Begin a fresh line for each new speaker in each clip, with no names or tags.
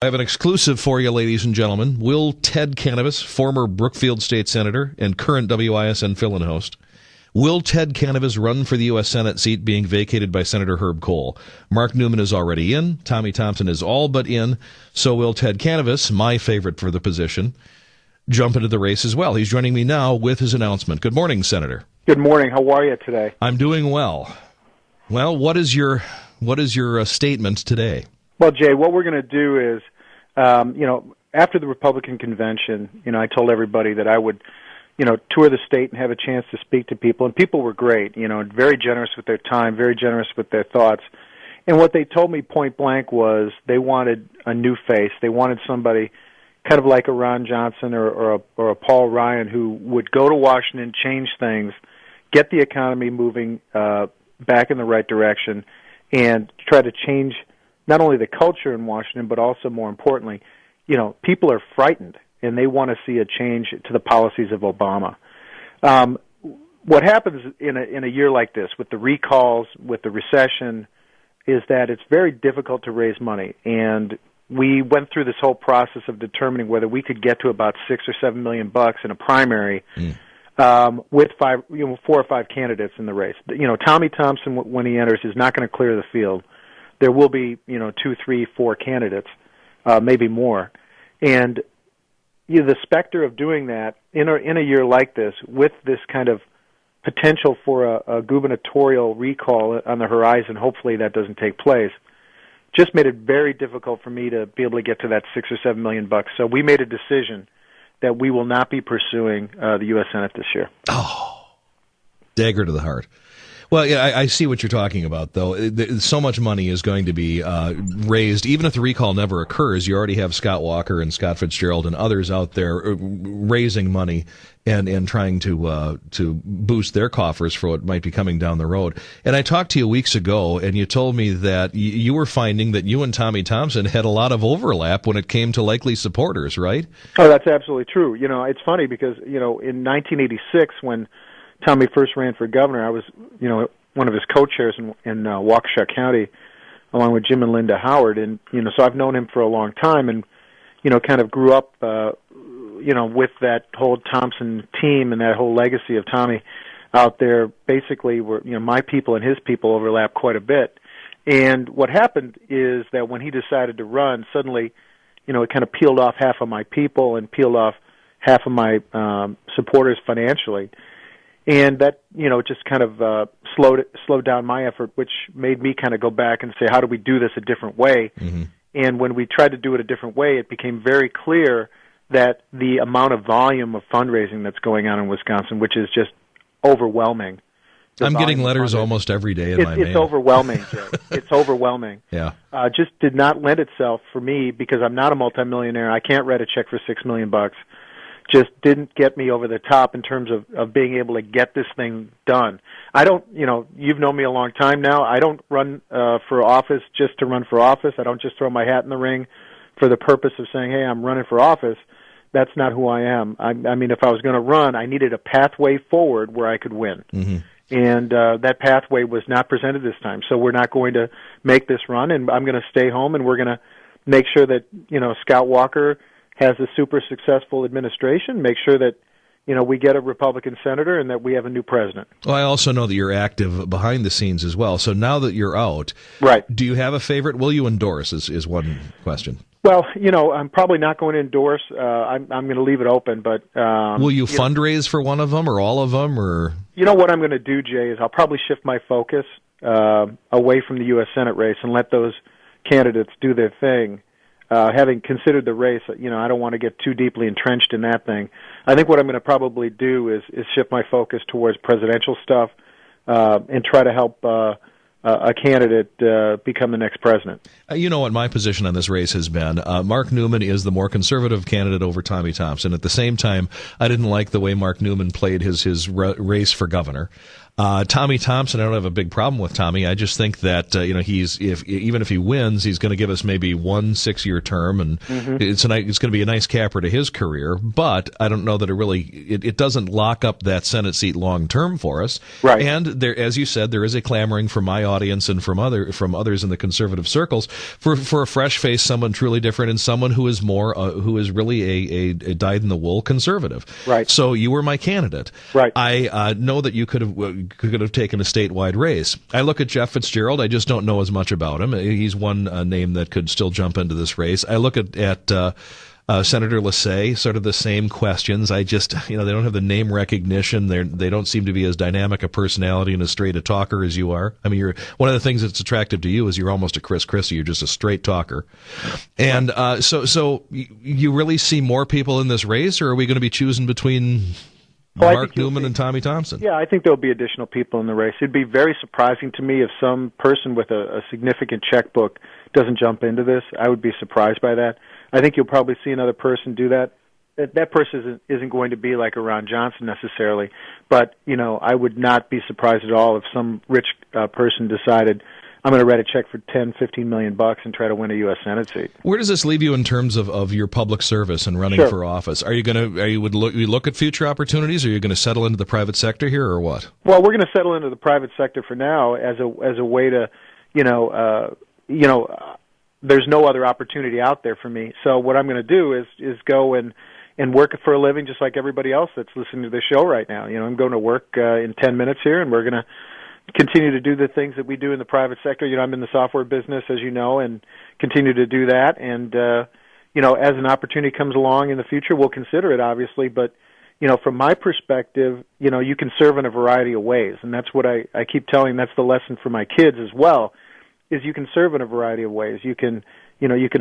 I have an exclusive for you, ladies and gentlemen. Will Ted Kanavas, former Brookfield State Senator and current WISN fill-in host, will Ted Kanavas run for the U.S. Senate seat being vacated by Senator Herb Kohl? Mark Newman is already in. Tommy Thompson is all but in. So will Ted Kanavas, my favorite for the position, jump into the race as well? He's joining me now with his announcement. Good morning, Senator.
Good morning. How are you today?
I'm doing well. Well, what is your statement today?
Well, Jay, what we're going to do is, after the Republican convention, I told everybody that I would, tour the state and have a chance to speak to people. And people were great, very generous with their time, very generous with their thoughts. And what they told me point blank was they wanted a new face. They wanted somebody kind of like a Ron Johnson or a Paul Ryan who would go to Washington, change things, get the economy moving back in the right direction, and try to change not only the culture in Washington, but also, more importantly, people are frightened, and they want to see a change to the policies of Obama. What happens in a year like this, with the recalls, with the recession, is that it's very difficult to raise money. And we went through this whole process of determining whether we could get to about $6 or $7 million in a primary with 4 or 5 candidates in the race. Tommy Thompson, when he enters, is not going to clear the field. There will be, 2, 3, 4 candidates, maybe more. And the specter of doing that in a year like this, with this kind of potential for a gubernatorial recall on the horizon, hopefully that doesn't take place, just made it very difficult for me to be able to get to that $6 or $7 million. So we made a decision that we will not be pursuing the U.S. Senate this year.
Oh, dagger to the heart. Well, yeah, I see what you're talking about, though. So much money is going to be raised. Even if the recall never occurs, you already have Scott Walker and Scott Fitzgerald and others out there raising money and trying to boost their coffers for what might be coming down the road. And I talked to you weeks ago, and you told me that you were finding that you and Tommy Thompson had a lot of overlap when it came to likely supporters, right?
Oh, that's absolutely true. It's funny because, in 1986, when Tommy first ran for governor, I was, one of his co-chairs in Waukesha County, along with Jim and Linda Howard, and so I've known him for a long time, and kind of grew up, with that whole Thompson team and that whole legacy of Tommy out there. Basically, were my people and his people overlap quite a bit, and what happened is that when he decided to run, suddenly, it kind of peeled off half of my people and peeled off half of my supporters financially. And that, just kind of slowed down my effort, which made me kind of go back and say, how do we do this a different way? Mm-hmm. And when we tried to do it a different way, it became very clear that the amount of volume of fundraising that's going on in Wisconsin, which is just overwhelming.
I'm getting letters almost every day in my mail.
It's overwhelming, Jay. It's overwhelming.
Yeah.
Just did not lend itself for me, because I'm not a multimillionaire. I can't write a check for $6 million. Just didn't get me over the top in terms of being able to get this thing done. I don't, you've known me a long time now. I don't run for office just to run for office. I don't just throw my hat in the ring for the purpose of saying, hey, I'm running for office. That's not who I am. I mean, if I was going to run, I needed a pathway forward where I could win. Mm-hmm. And that pathway was not presented this time. So we're not going to make this run, and I'm going to stay home, and we're going to make sure that, Scott Walker has a super successful administration, make sure that, we get a Republican senator and that we have a new president.
Well, I also know that you're active behind the scenes as well. So now that you're out,
right?
Do you have a favorite? Will you endorse is one question.
Well, I'm probably not going to endorse. I'm going to leave it open, but...
will you fundraise for one of them or all of them? Or
what I'm going to do, Jay, is I'll probably shift my focus away from the U.S. Senate race and let those candidates do their thing. Having considered the race, I don't want to get too deeply entrenched in that thing. I think what I'm going to probably do is shift my focus towards presidential stuff and try to help a candidate become the next president.
You know what my position on this race has been. Mark Newman is the more conservative candidate over Tommy Thompson. At the same time, I didn't like the way Mark Newman played his race for governor. Tommy Thompson, I don't have a big problem with Tommy. I just think that even if he wins, he's going to give us maybe 1 6-year term, and it's going to be a nice capper to his career. But I don't know that it doesn't lock up that Senate seat long term for us.
Right.
And there, as you said, there is a clamoring from my audience and from others in the conservative circles for a fresh face, someone truly different, and someone who is really a dyed-in-the-wool conservative.
Right.
So you were my candidate.
Right.
I know that you could have taken a statewide race. I look at Jeff Fitzgerald. I just don't know as much about him. He's one name that could still jump into this race. I look at Senator Lissay, sort of the same questions. I just, they don't have the name recognition. They don't seem to be as dynamic a personality and as straight a talker as you are. I mean, you're one of the things that's attractive to you is you're almost a Chris Christie. You're just a straight talker. And so you really see more people in this race, or are we going to be choosing between Mark Newman and Tommy Thompson?
Yeah, I think there'll be additional people in the race. It'd be very surprising to me if some person with a significant checkbook doesn't jump into this. I would be surprised by that. I think you'll probably see another person do that. That person isn't going to be like a Ron Johnson necessarily, but I would not be surprised at all if some rich person decided, I'm going to write a check for $10-15 million and try to win a U.S. Senate seat.
Where does this leave you in terms of your public service and running for office? Would you look at future opportunities, or are you going to settle into the private sector here, or what?
Well, we're going to settle into the private sector for now as a way to, there's no other opportunity out there for me. So what I'm going to do is go and work for a living just like everybody else that's listening to this show right now. I'm going to work in 10 minutes here, and we're going to continue to do the things that we do in the private sector. I'm in the software business, as you know, and continue to do that. And, as an opportunity comes along in the future, we'll consider it, obviously. But, from my perspective, you can serve in a variety of ways. And that's what I keep telling. That's the lesson for my kids as well, is you can serve in a variety of ways. You can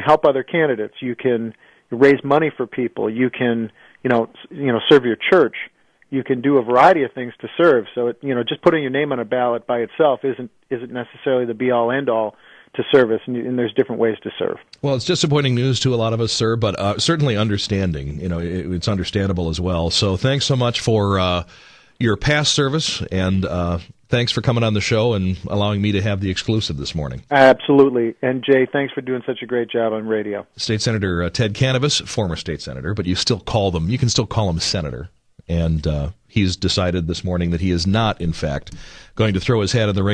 help other candidates. You can raise money for people. You can, serve your church. You can do a variety of things to serve. So, just putting your name on a ballot by itself isn't necessarily the be-all, end-all to service, and there's different ways to serve.
Well, it's disappointing news to a lot of us, sir, but certainly understanding. It's understandable as well. So thanks so much for your past service, and thanks for coming on the show and allowing me to have the exclusive this morning.
Absolutely. And, Jay, thanks for doing such a great job on radio.
State Senator Ted Kanavas, former state senator, but you can still call him senator. And he's decided this morning that he is not, in fact, going to throw his hat in the ring